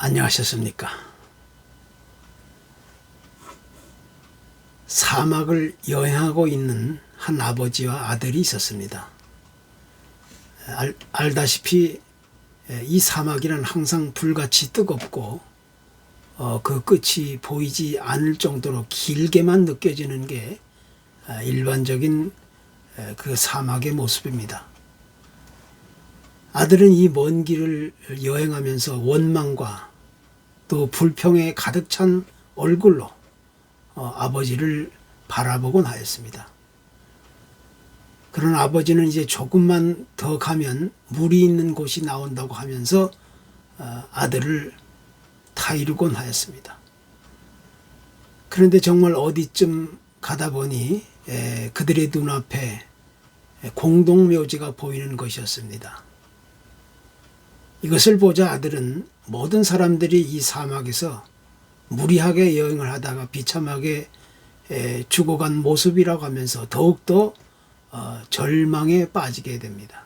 안녕하셨습니까? 사막을 여행하고 있는 한 아버지와 아들이 있었습니다. 알다시피 이 사막이란 항상 불같이 뜨겁고 그 끝이 보이지 않을 정도로 길게만 느껴지는 게 일반적인 그 사막의 모습입니다. 아들은 이 먼 길을 여행하면서 원망과 또 불평에 가득 찬 얼굴로 아버지를 바라보곤 하였습니다. 그런 아버지는 이제 조금만 더 가면 물이 있는 곳이 나온다고 하면서 아들을 타이르곤 하였습니다. 그런데 정말 어디쯤 가다 보니 그들의 눈앞에 공동묘지가 보이는 것이었습니다. 이것을 보자 아들은 모든 사람들이 이 사막에서 무리하게 여행을 하다가 비참하게 죽어간 모습이라고 하면서 더욱더 절망에 빠지게 됩니다.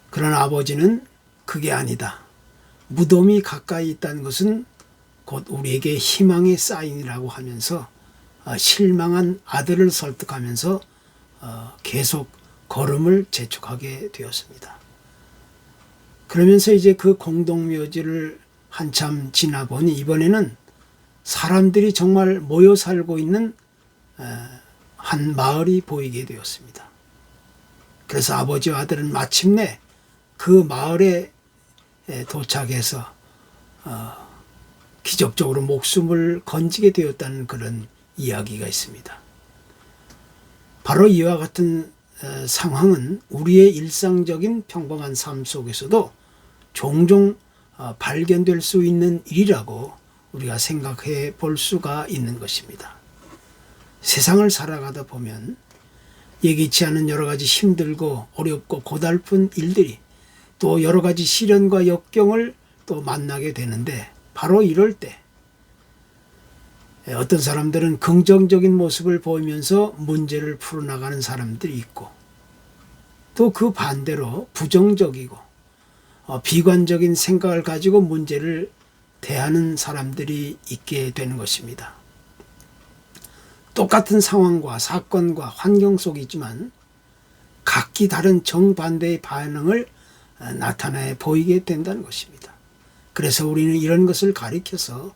그러나 아버지는 그게 아니다. 무덤이 가까이 있다는 것은 곧 우리에게 희망의 사인이라고 하면서 실망한 아들을 설득하면서 계속 걸음을 재촉하게 되었습니다. 그러면서 이제 그 공동묘지를 한참 지나보니 이번에는 사람들이 정말 모여 살고 있는 한 마을이 보이게 되었습니다. 그래서 아버지와 아들은 마침내 그 마을에 도착해서 기적적으로 목숨을 건지게 되었다는 그런 이야기가 있습니다. 바로 이와 같은 상황은 우리의 일상적인 평범한 삶 속에서도 종종 발견될 수 있는 일이라고 우리가 생각해 볼 수가 있는 것입니다. 세상을 살아가다 보면 예기치 않은 여러 가지 힘들고 어렵고 고달픈 일들이 또 여러 가지 시련과 역경을 또 만나게 되는데 바로 이럴 때 어떤 사람들은 긍정적인 모습을 보이면서 문제를 풀어나가는 사람들이 있고 또 그 반대로 부정적이고 비관적인 생각을 가지고 문제를 대하는 사람들이 있게 되는 것입니다. 똑같은 상황과 사건과 환경 속이지만 각기 다른 정반대의 반응을 나타내 보이게 된다는 것입니다. 그래서 우리는 이런 것을 가리켜서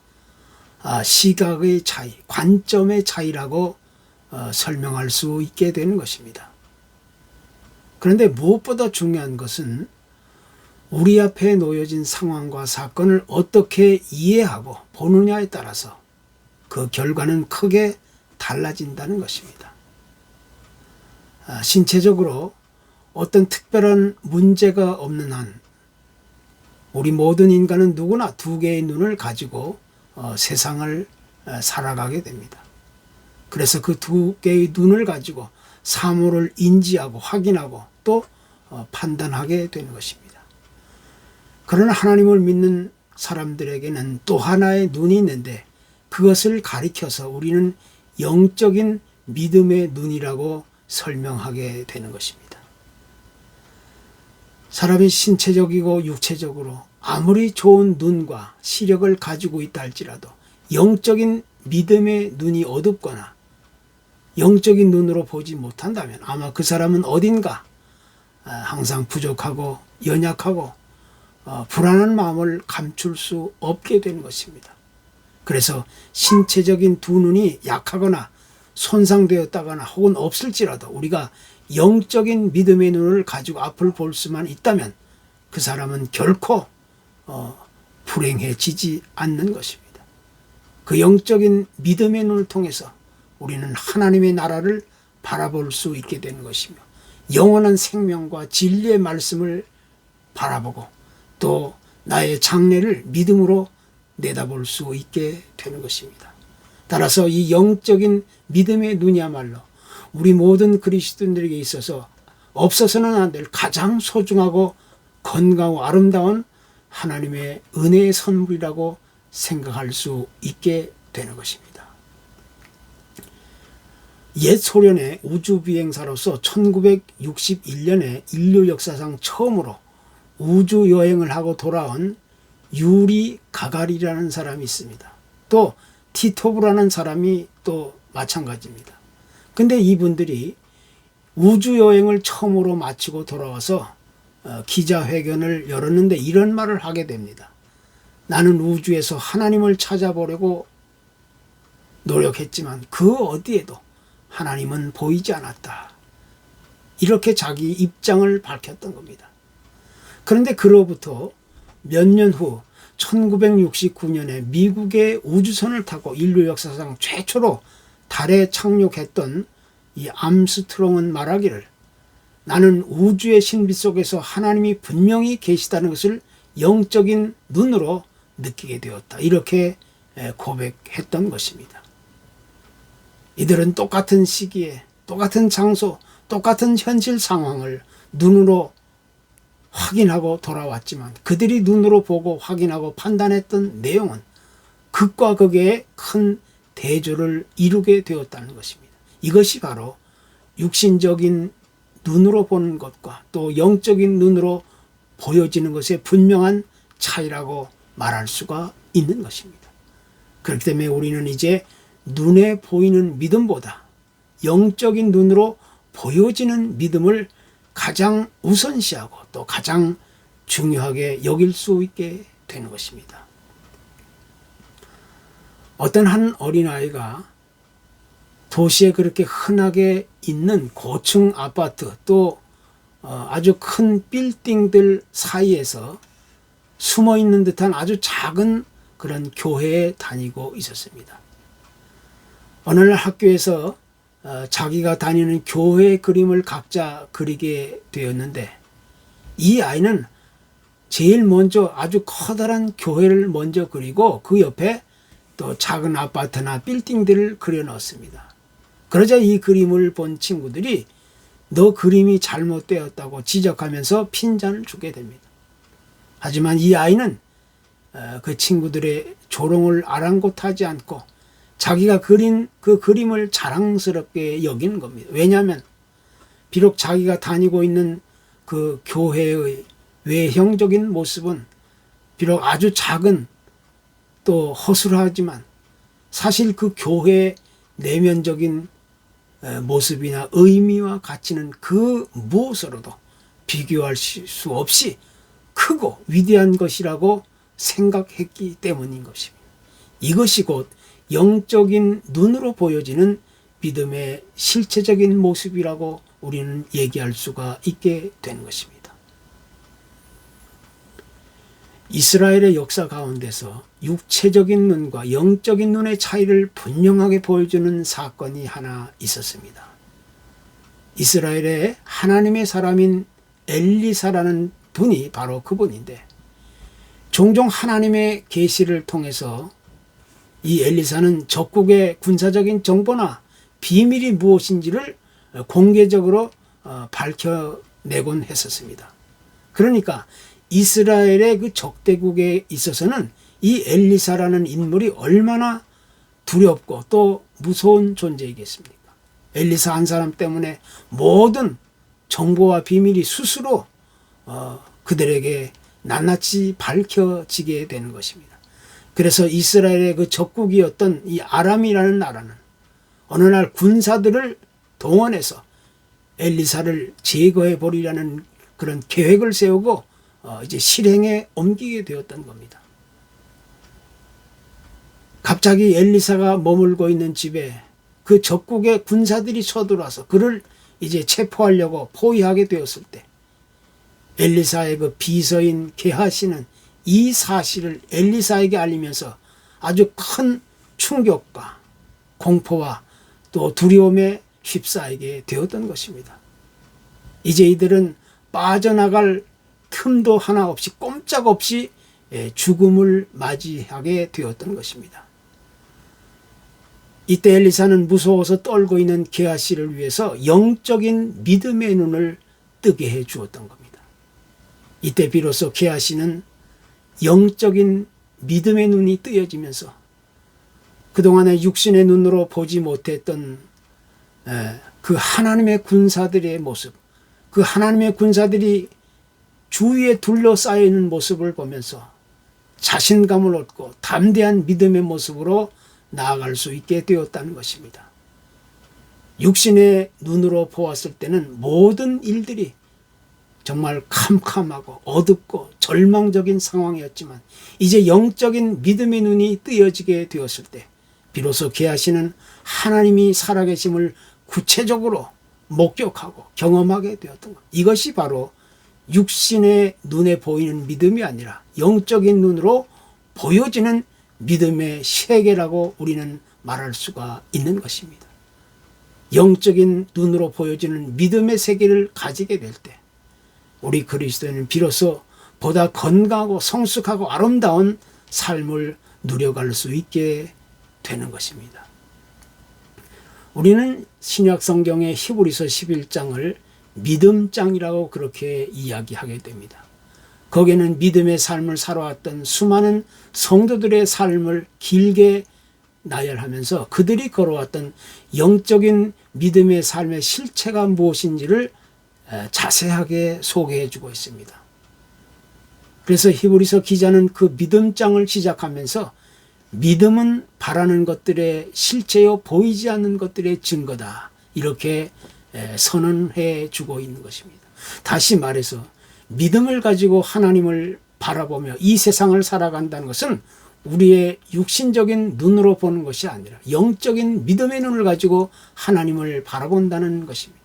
시각의 차이, 관점의 차이라고 설명할 수 있게 되는 것입니다. 그런데 무엇보다 중요한 것은 우리 앞에 놓여진 상황과 사건을 어떻게 이해하고 보느냐에 따라서 그 결과는 크게 달라진다는 것입니다. 신체적으로 어떤 특별한 문제가 없는 한 우리 모든 인간은 누구나 두 개의 눈을 가지고 세상을 살아가게 됩니다. 그래서 그 두 개의 눈을 가지고 사물을 인지하고 확인하고 또 판단하게 되는 것입니다. 그러나 하나님을 믿는 사람들에게는 또 하나의 눈이 있는데 그것을 가리켜서 우리는 영적인 믿음의 눈이라고 설명하게 되는 것입니다. 사람이 신체적이고 육체적으로 아무리 좋은 눈과 시력을 가지고 있다 할지라도 영적인 믿음의 눈이 어둡거나 영적인 눈으로 보지 못한다면 아마 그 사람은 어딘가 항상 부족하고 연약하고 불안한 마음을 감출 수 없게 되는 것입니다. 그래서 신체적인 두 눈이 약하거나 손상되었다거나 혹은 없을지라도 우리가 영적인 믿음의 눈을 가지고 앞을 볼 수만 있다면 그 사람은 결코 불행해지지 않는 것입니다. 그 영적인 믿음의 눈을 통해서 우리는 하나님의 나라를 바라볼 수 있게 되는 것이며 영원한 생명과 진리의 말씀을 바라보고 또 나의 장래를 믿음으로 내다볼 수 있게 되는 것입니다. 따라서 이 영적인 믿음의 눈이야말로 우리 모든 그리스도인들에게 있어서 없어서는 안 될 가장 소중하고 건강하고 아름다운 하나님의 은혜의 선물이라고 생각할 수 있게 되는 것입니다. 옛 소련의 우주비행사로서 1961년에 인류 역사상 처음으로 우주 여행을 하고 돌아온 유리 가갈이라는 사람이 있습니다. 또 티토브라는 사람이 또 마찬가지입니다. 근데 이분들이 우주여행을 처음으로 마치고 돌아와서 기자회견을 열었는데 이런 말을 하게 됩니다. 나는 우주에서 하나님을 찾아보려고 노력했지만 그 어디에도 하나님은 보이지 않았다. 이렇게 자기 입장을 밝혔던 겁니다. 그런데 그로부터 몇 년 후 1969년에 미국의 우주선을 타고 인류 역사상 최초로 달에 착륙했던 이 암스트롱은 말하기를 나는 우주의 신비 속에서 하나님이 분명히 계시다는 것을 영적인 눈으로 느끼게 되었다. 이렇게 고백했던 것입니다. 이들은 똑같은 시기에 똑같은 장소, 똑같은 현실 상황을 눈으로 확인하고 돌아왔지만 그들이 눈으로 보고 확인하고 판단했던 내용은 극과 극의 큰 대조를 이루게 되었다는 것입니다. 이것이 바로 육신적인 눈으로 보는 것과 또 영적인 눈으로 보여지는 것의 분명한 차이라고 말할 수가 있는 것입니다. 그렇기 때문에 우리는 이제 눈에 보이는 믿음보다 영적인 눈으로 보여지는 믿음을 가장 우선시하고 또 가장 중요하게 여길 수 있게 되는 것입니다. 어떤 한 어린아이가 도시에 그렇게 흔하게 있는 고층 아파트 또 아주 큰 빌딩들 사이에서 숨어 있는 듯한 아주 작은 그런 교회에 다니고 있었습니다. 어느 날 학교에서 자기가 다니는 교회 그림을 각자 그리게 되었는데 이 아이는 제일 먼저 아주 커다란 교회를 먼저 그리고 그 옆에 또 작은 아파트나 빌딩들을 그려 넣었습니다. 그러자 이 그림을 본 친구들이 너 그림이 잘못되었다고 지적하면서 핀잔을 주게 됩니다. 하지만 이 아이는 그 친구들의 조롱을 아랑곳하지 않고 자기가 그린 그 그림을 자랑스럽게 여기는 겁니다. 왜냐하면 비록 자기가 다니고 있는 그 교회의 외형적인 모습은 비록 아주 작은 또 허술하지만 사실 그 교회의 내면적인 모습이나 의미와 가치는 그 무엇으로도 비교할 수 없이 크고 위대한 것이라고 생각했기 때문인 것입니다. 이것이 곧 영적인 눈으로 보여지는 믿음의 실체적인 모습이라고 우리는 얘기할 수가 있게 되는 것입니다. 이스라엘의 역사 가운데서 육체적인 눈과 영적인 눈의 차이를 분명하게 보여주는 사건이 하나 있었습니다. 이스라엘의 하나님의 사람인 엘리사라는 분이 바로 그분인데 종종 하나님의 계시를 통해서 이 엘리사는 적국의 군사적인 정보나 비밀이 무엇인지를 공개적으로 밝혀내곤 했었습니다. 그러니까 이스라엘의 그 적대국에 있어서는 이 엘리사라는 인물이 얼마나 두렵고 또 무서운 존재이겠습니까? 엘리사 한 사람 때문에 모든 정보와 비밀이 스스로 그들에게 낱낱이 밝혀지게 되는 것입니다. 그래서 이스라엘의 그 적국이었던 이 아람이라는 나라는 어느 날 군사들을 동원해서 엘리사를 제거해 버리라는 그런 계획을 세우고 이제 실행에 옮기게 되었던 겁니다. 갑자기 엘리사가 머물고 있는 집에 그 적국의 군사들이 서들어와서 그를 이제 체포하려고 포위하게 되었을 때 엘리사의 그 비서인 게하시는 이 사실을 엘리사에게 알리면서 아주 큰 충격과 공포와 또 두려움에 휩싸이게 되었던 것입니다. 이제 이들은 빠져나갈 틈도 하나 없이 꼼짝없이 죽음을 맞이하게 되었던 것입니다. 이때 엘리사는 무서워서 떨고 있는 게하시를 위해서 영적인 믿음의 눈을 뜨게 해 주었던 겁니다. 이때 비로소 게하시는 영적인 믿음의 눈이 뜨여지면서 그동안에 육신의 눈으로 보지 못했던 그 하나님의 군사들의 모습, 그 하나님의 군사들이 주위에 둘러싸여 있는 모습을 보면서 자신감을 얻고 담대한 믿음의 모습으로 나아갈 수 있게 되었다는 것입니다. 육신의 눈으로 보았을 때는 모든 일들이 정말 캄캄하고 어둡고 절망적인 상황이었지만 이제 영적인 믿음의 눈이 뜨여지게 되었을 때 비로소 계하시는 하나님이 살아계심을 구체적으로 목격하고 경험하게 되었던 것. 이것이 바로 육신의 눈에 보이는 믿음이 아니라 영적인 눈으로 보여지는 믿음의 세계라고 우리는 말할 수가 있는 것입니다. 영적인 눈으로 보여지는 믿음의 세계를 가지게 될 때 우리 그리스도인은 비로소 보다 건강하고 성숙하고 아름다운 삶을 누려갈 수 있게 되는 것입니다. 우리는 신약 성경의 히브리서 11장을 믿음장이라고 그렇게 이야기하게 됩니다. 거기에는 믿음의 삶을 살아왔던 수많은 성도들의 삶을 길게 나열하면서 그들이 걸어왔던 영적인 믿음의 삶의 실체가 무엇인지를 자세하게 소개해 주고 있습니다. 그래서 히브리서 기자는 그 믿음장을 시작하면서 믿음은 바라는 것들의 실체요 보이지 않는 것들의 증거다. 이렇게 선언해 주고 있는 것입니다. 다시 말해서 믿음을 가지고 하나님을 바라보며 이 세상을 살아간다는 것은 우리의 육신적인 눈으로 보는 것이 아니라 영적인 믿음의 눈을 가지고 하나님을 바라본다는 것입니다.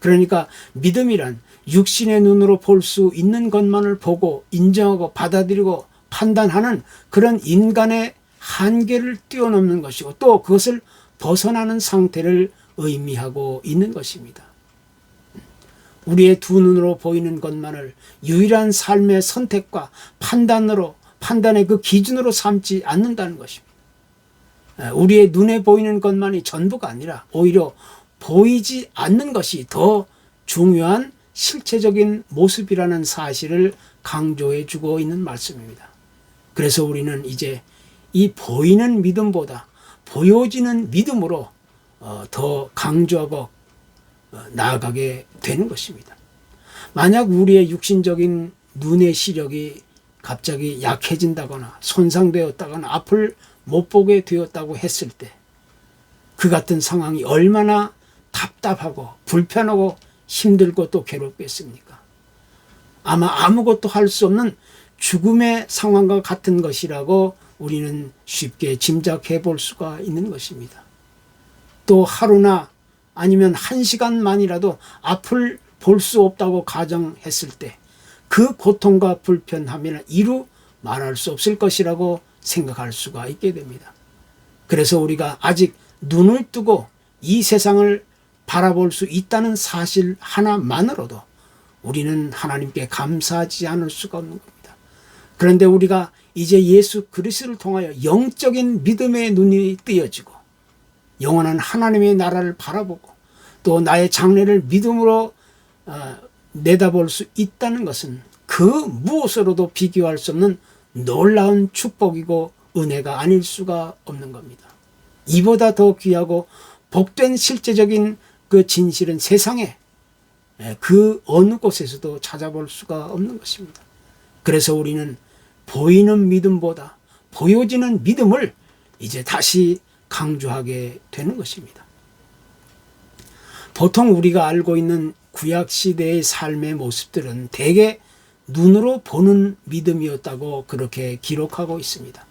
그러니까 믿음이란 육신의 눈으로 볼 수 있는 것만을 보고 인정하고 받아들이고 판단하는 그런 인간의 한계를 뛰어넘는 것이고 또 그것을 벗어나는 상태를 의미하고 있는 것입니다. 우리의 두 눈으로 보이는 것만을 유일한 삶의 선택과 판단의 그 기준으로 삼지 않는다는 것입니다. 우리의 눈에 보이는 것만이 전부가 아니라 오히려 보이지 않는 것이 더 중요한 실체적인 모습이라는 사실을 강조해 주고 있는 말씀입니다. 그래서 우리는 이제 이 보이는 믿음보다 보여지는 믿음으로 더 강조하고 나아가게 되는 것입니다. 만약 우리의 육신적인 눈의 시력이 갑자기 약해진다거나 손상되었다거나 앞을 못 보게 되었다고 했을 때 그 같은 상황이 얼마나 답답하고 불편하고 힘들고 또 괴롭겠습니까? 아마 아무것도 할 수 없는 죽음의 상황과 같은 것이라고 우리는 쉽게 짐작해 볼 수가 있는 것입니다. 또 하루나 아니면 1시간만이라도 앞을 볼 수 없다고 가정했을 때 그 고통과 불편함에는 이루 말할 수 없을 것이라고 생각할 수가 있게 됩니다. 그래서 우리가 아직 눈을 뜨고 이 세상을 바라볼 수 있다는 사실 하나만으로도 우리는 하나님께 감사하지 않을 수가 없는 겁니다. 그런데 우리가 이제 예수 그리스도를 통하여 영적인 믿음의 눈이 뜨여지고 영원한 하나님의 나라를 바라보고 또 나의 장래를 믿음으로 내다볼 수 있다는 것은 그 무엇으로도 비교할 수 없는 놀라운 축복이고 은혜가 아닐 수가 없는 겁니다. 이보다 더 귀하고 복된 실제적인 그 진실은 세상에 그 어느 곳에서도 찾아볼 수가 없는 것입니다. 그래서 우리는 보이는 믿음보다 보여지는 믿음을 이제 다시 강조하게 되는 것입니다. 보통 우리가 알고 있는 구약시대의 삶의 모습들은 대개 눈으로 보는 믿음이었다고 그렇게 기록하고 있습니다.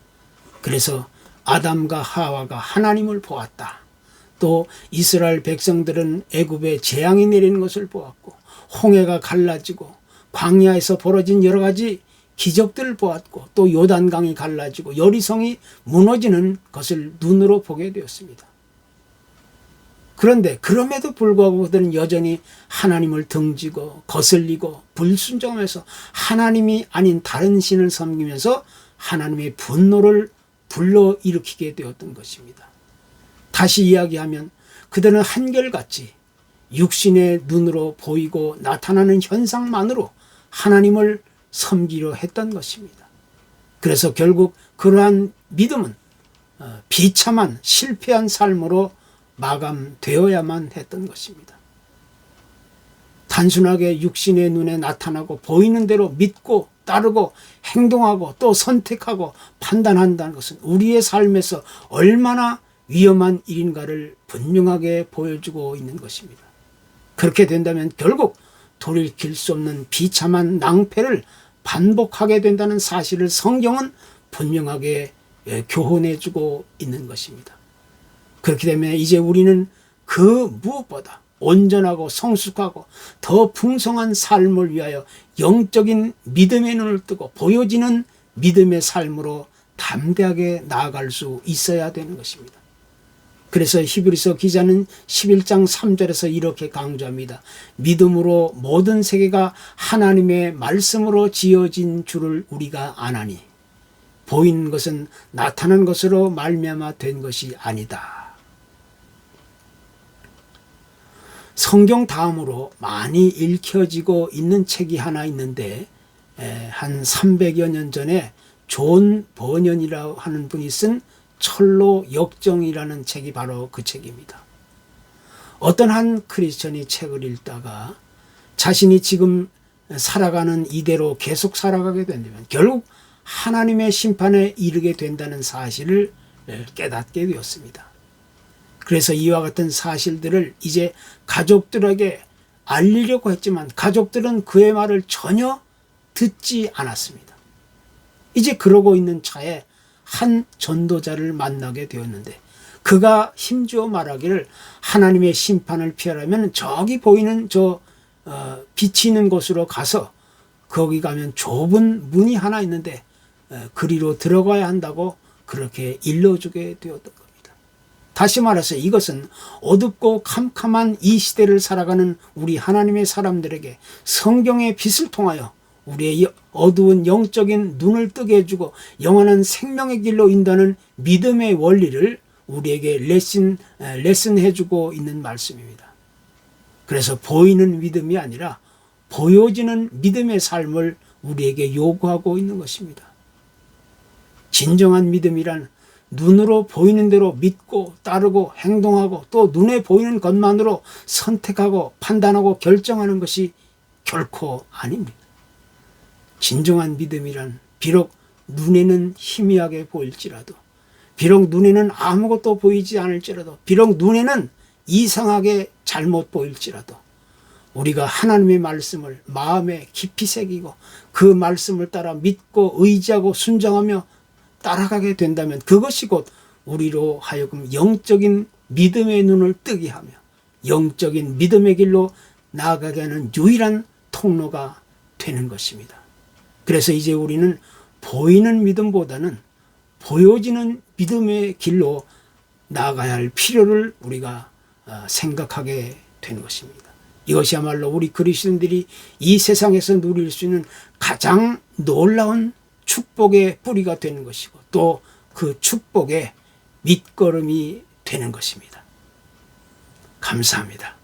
그래서 아담과 하와가 하나님을 보았다. 또 이스라엘 백성들은 애굽에 재앙이 내리는 것을 보았고 홍해가 갈라지고 광야에서 벌어진 여러 가지 기적들을 보았고 또 요단강이 갈라지고 여리성이 무너지는 것을 눈으로 보게 되었습니다. 그런데 그럼에도 불구하고 그들은 여전히 하나님을 등지고 거슬리고 불순종하면서 하나님이 아닌 다른 신을 섬기면서 하나님의 분노를 불러일으키게 되었던 것입니다. 다시 이야기하면 그들은 한결같이 육신의 눈으로 보이고 나타나는 현상만으로 하나님을 섬기려 했던 것입니다. 그래서 결국 그러한 믿음은 비참한 실패한 삶으로 마감되어야만 했던 것입니다. 단순하게 육신의 눈에 나타나고 보이는 대로 믿고 따르고 행동하고 또 선택하고 판단한다는 것은 우리의 삶에서 얼마나 위험한 일인가를 분명하게 보여주고 있는 것입니다. 그렇게 된다면 결국 돌이킬 수 없는 비참한 낭패를 반복하게 된다는 사실을 성경은 분명하게 교훈해주고 있는 것입니다. 그렇기 때문에 이제 우리는 그 무엇보다 온전하고 성숙하고 더 풍성한 삶을 위하여 영적인 믿음의 눈을 뜨고 보여지는 믿음의 삶으로 담대하게 나아갈 수 있어야 되는 것입니다. 그래서 히브리서 기자는 11장 3절에서 이렇게 강조합니다. 믿음으로 모든 세계가 하나님의 말씀으로 지어진 줄을 우리가 아나니 보이는 것은 나타난 것으로 말미암아 된 것이 아니다. 성경 다음으로 많이 읽혀지고 있는 책이 하나 있는데 한 300여 년 전에 존 버년이라고 하는 분이 쓴 철로 역정이라는 책이 바로 그 책입니다. 어떤 한 크리스천이 책을 읽다가 자신이 지금 살아가는 이대로 계속 살아가게 된다면 결국 하나님의 심판에 이르게 된다는 사실을 깨닫게 되었습니다. 그래서 이와 같은 사실들을 이제 가족들에게 알리려고 했지만 가족들은 그의 말을 전혀 듣지 않았습니다. 이제 그러고 있는 차에 한 전도자를 만나게 되었는데 그가 힘주어 말하기를 하나님의 심판을 피하려면 저기 보이는 빛이 있는 곳으로 가서 거기 가면 좁은 문이 하나 있는데 그리로 들어가야 한다고 그렇게 일러주게 되었던 겁니다. 다시 말해서 이것은 어둡고 캄캄한 이 시대를 살아가는 우리 하나님의 사람들에게 성경의 빛을 통하여 우리의 어두운 영적인 눈을 뜨게 해주고 영원한 생명의 길로 인도하는 믿음의 원리를 우리에게 레슨해주고 있는 말씀입니다. 그래서 보이는 믿음이 아니라 보여지는 믿음의 삶을 우리에게 요구하고 있는 것입니다. 진정한 믿음이란 눈으로 보이는 대로 믿고 따르고 행동하고 또 눈에 보이는 것만으로 선택하고 판단하고 결정하는 것이 결코 아닙니다. 진정한 믿음이란 비록 눈에는 희미하게 보일지라도 비록 눈에는 아무것도 보이지 않을지라도 비록 눈에는 이상하게 잘못 보일지라도 우리가 하나님의 말씀을 마음에 깊이 새기고 그 말씀을 따라 믿고 의지하고 순종하며 따라가게 된다면 그것이 곧 우리로 하여금 영적인 믿음의 눈을 뜨게 하며 영적인 믿음의 길로 나아가게 하는 유일한 통로가 되는 것입니다. 그래서 이제 우리는 보이는 믿음보다는 보여지는 믿음의 길로 나아가야 할 필요를 우리가 생각하게 되는 것입니다. 이것이야말로 우리 그리스도인들이 이 세상에서 누릴 수 있는 가장 놀라운 축복의 뿌리가 되는 것이고 또 그 축복의 밑거름이 되는 것입니다. 감사합니다.